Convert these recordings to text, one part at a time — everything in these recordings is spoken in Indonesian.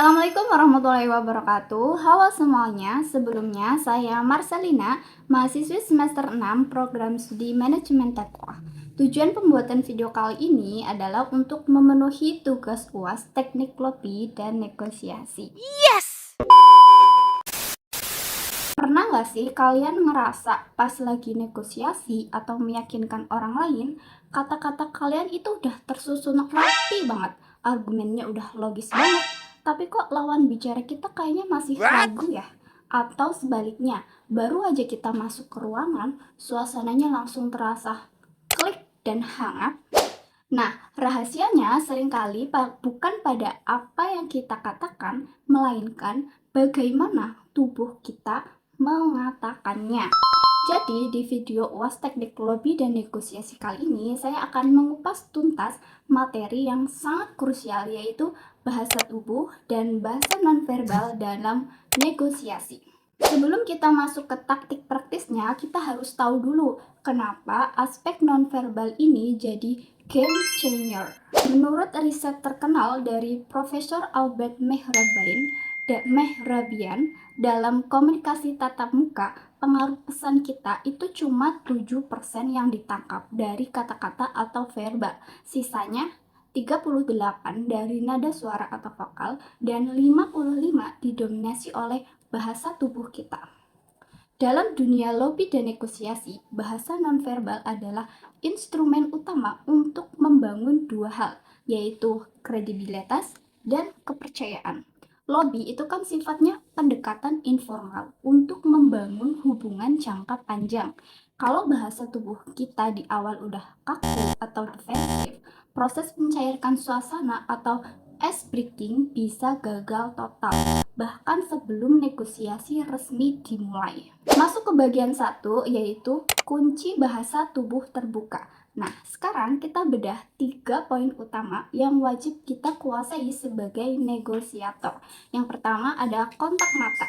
Assalamualaikum warahmatullahi wabarakatuh. Halo semuanya, sebelumnya saya Marcelina, mahasiswi semester 6 program studi manajemen dakwah. Tujuan pembuatan video kali ini adalah untuk memenuhi tugas UAS teknik lobby dan negosiasi. Yes! Pernah nggak sih kalian ngerasa pas lagi negosiasi atau meyakinkan orang lain, kata-kata kalian itu udah tersusun rapi banget, argumennya udah logis banget, tapi kok lawan bicara kita kayaknya masih ragu ya? Atau sebaliknya, baru aja kita masuk ke ruangan, suasananya langsung terasa klik dan hangat. Nah, rahasianya seringkali bukan pada apa yang kita katakan, melainkan bagaimana tubuh kita mengatakannya. Jadi, di video UAS Teknik Lobby dan Negosiasi kali ini, saya akan mengupas tuntas materi yang sangat krusial, yaitu bahasa tubuh dan bahasa nonverbal dalam negosiasi. Sebelum kita masuk ke taktik praktisnya, kita harus tahu dulu kenapa aspek nonverbal ini jadi game changer. Menurut riset terkenal dari Profesor Albert Mehrabian dalam komunikasi tatap muka, pengaruh pesan kita itu cuma 7% yang ditangkap dari kata-kata atau verbal. Sisanya 38 dari nada suara atau vokal dan 55 didominasi oleh bahasa tubuh kita. Dalam dunia lobby dan negosiasi, bahasa nonverbal adalah instrumen utama untuk membangun dua hal, yaitu kredibilitas dan kepercayaan. Lobby itu kan sifatnya pendekatan informal untuk membangun hubungan jangka panjang. Kalau bahasa tubuh kita di awal udah kaku atau defensif, proses mencairkan suasana atau ice breaking bisa gagal total, bahkan sebelum negosiasi resmi dimulai. Masuk ke bagian 1, yaitu kunci bahasa tubuh terbuka. Nah, sekarang kita bedah 3 poin utama yang wajib kita kuasai sebagai negosiator. Yang pertama ada kontak mata.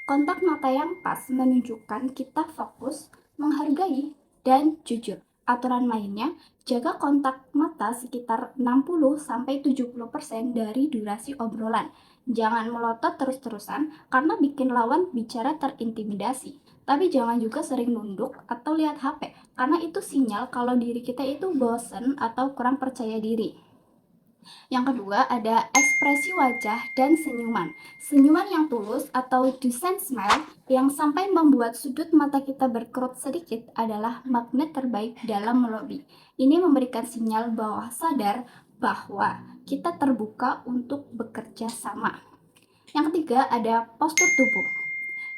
Kontak mata yang pas menunjukkan kita fokus, menghargai, dan jujur. Aturan mainnya, jaga kontak mata sekitar 60-70% dari durasi obrolan. Jangan melotot terus-terusan karena bikin lawan bicara terintimidasi. Tapi jangan juga sering nunduk atau lihat HP, karena itu sinyal kalau diri kita itu bosen atau kurang percaya diri. Yang kedua ada ekspresi wajah dan senyuman. Senyuman yang tulus atau decent smile yang sampai membuat sudut mata kita berkerut sedikit adalah magnet terbaik dalam melobi. Ini memberikan sinyal bahwa sadar bahwa kita terbuka untuk bekerja sama. Yang ketiga ada postur tubuh.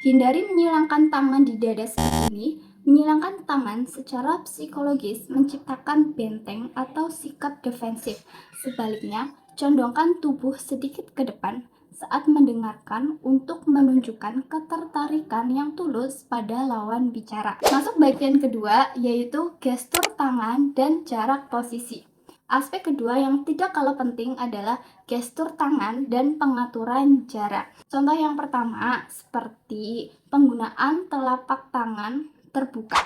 Hindari menyilangkan tangan di dada seperti ini. Menyilangkan tangan secara psikologis menciptakan benteng atau sikap defensif. Sebaliknya, condongkan tubuh sedikit ke depan saat mendengarkan untuk menunjukkan ketertarikan yang tulus pada lawan bicara. Masuk bagian kedua, yaitu gestur tangan dan jarak posisi. Aspek kedua yang tidak kalah penting adalah gestur tangan dan pengaturan jarak. Contoh yang pertama seperti penggunaan telapak tangan terbuka.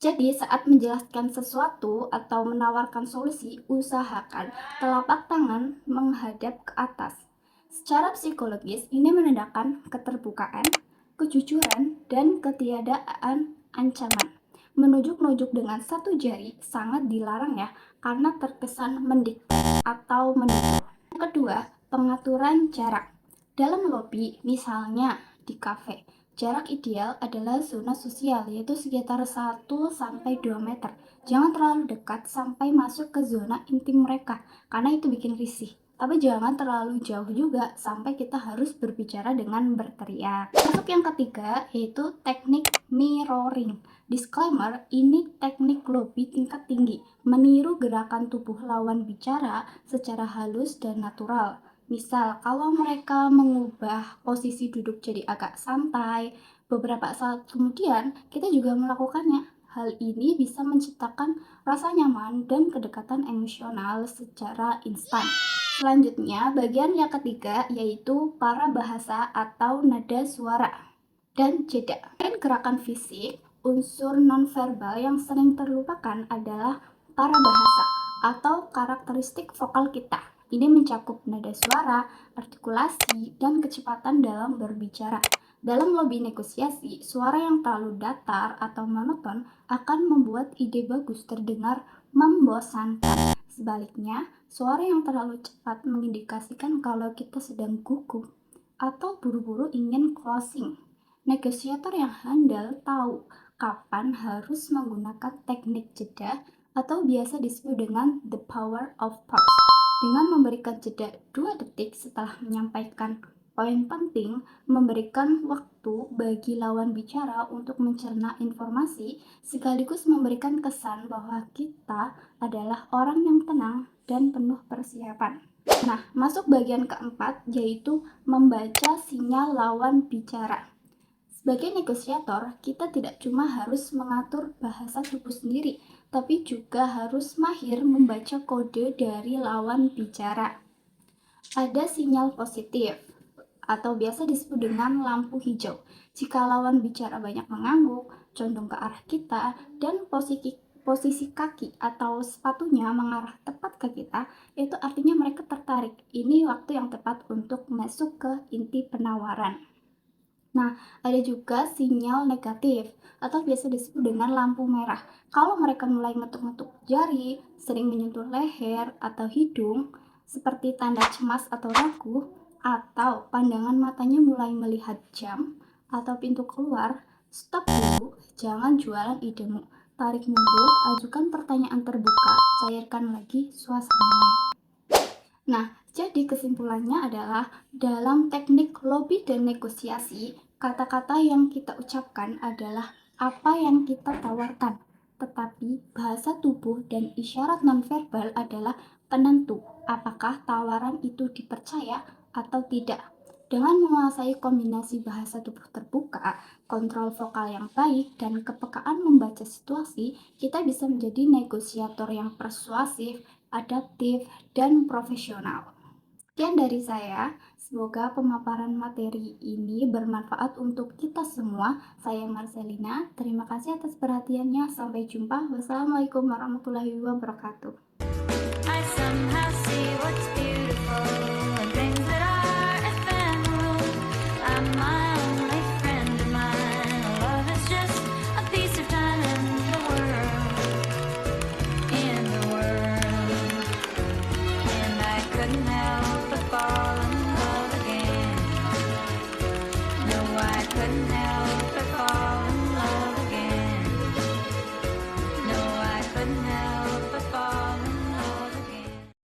Jadi saat menjelaskan sesuatu atau menawarkan solusi, usahakan telapak tangan menghadap ke atas. Secara psikologis, ini menandakan keterbukaan, kejujuran, dan ketiadaan ancaman. Menunjuk-nunjuk dengan satu jari sangat dilarang ya, karena terkesan mendikte atau menuduh. Yang kedua, pengaturan jarak. Dalam lobi, misalnya di kafe, jarak ideal adalah zona sosial, yaitu sekitar 1-2 meter. Jangan terlalu dekat sampai masuk ke zona intim mereka, karena itu bikin risih. Tapi jangan terlalu jauh juga sampai kita harus berbicara dengan berteriak. Masuk yang ketiga, yaitu teknik mirroring. Disclaimer, ini teknik lobby tingkat tinggi, meniru gerakan tubuh lawan bicara secara halus dan natural. Misal, kalau mereka mengubah posisi duduk jadi agak santai, beberapa saat kemudian kita juga melakukannya. Hal ini bisa menciptakan rasa nyaman dan kedekatan emosional secara instan. Selanjutnya, bagian yang ketiga yaitu para bahasa atau nada suara dan jeda. Selain gerakan fisik, unsur nonverbal yang sering terlupakan adalah para bahasa atau karakteristik vokal kita. Ini mencakup nada suara, artikulasi, dan kecepatan dalam berbicara. Dalam lobby negosiasi, suara yang terlalu datar atau monoton akan membuat ide bagus terdengar membosankan. Sebaliknya, suara yang terlalu cepat mengindikasikan kalau kita sedang gugup atau buru-buru ingin closing. Negosiator yang handal tahu kapan harus menggunakan teknik jeda atau biasa disebut dengan the power of pause. Dengan memberikan jeda 2 detik setelah menyampaikan poin penting, memberikan waktu bagi lawan bicara untuk mencerna informasi, sekaligus memberikan kesan bahwa kita adalah orang yang tenang dan penuh persiapan. Nah, masuk bagian keempat, yaitu membaca sinyal lawan bicara. Sebagai negosiator, kita tidak cuma harus mengatur bahasa tubuh sendiri, tapi juga harus mahir membaca kode dari lawan bicara. Ada sinyal positif, atau biasa disebut dengan lampu hijau. Jika lawan bicara banyak mengangguk, condong ke arah kita, dan posisi kaki atau sepatunya mengarah tepat ke kita, itu artinya mereka tertarik. Ini waktu yang tepat untuk masuk ke inti penawaran. Nah, ada juga sinyal negatif atau biasa disebut dengan lampu merah. Kalau mereka mulai ngetuk-ngetuk jari, sering menyentuh leher atau hidung, seperti tanda cemas atau ragu, atau pandangan matanya mulai melihat jam atau pintu keluar, stop dulu, jangan jualan idemu. Tarik mundur, ajukan pertanyaan terbuka, cairkan lagi suasananya. Nah, jadi kesimpulannya adalah dalam teknik lobby dan negosiasi, kata-kata yang kita ucapkan adalah apa yang kita tawarkan. Tetapi bahasa tubuh dan isyarat nonverbal adalah penentu apakah tawaran itu dipercaya atau tidak. Dengan menguasai kombinasi bahasa tubuh terbuka, kontrol vokal yang baik, dan kepekaan membaca situasi, kita bisa menjadi negosiator yang persuasif, adaptif, dan profesional. Sekian dari saya, semoga pemaparan materi ini bermanfaat untuk kita semua. Saya Marcelina, terima kasih atas perhatiannya. Sampai jumpa. Wassalamualaikum warahmatullahi wabarakatuh. I somehow see what's beautiful.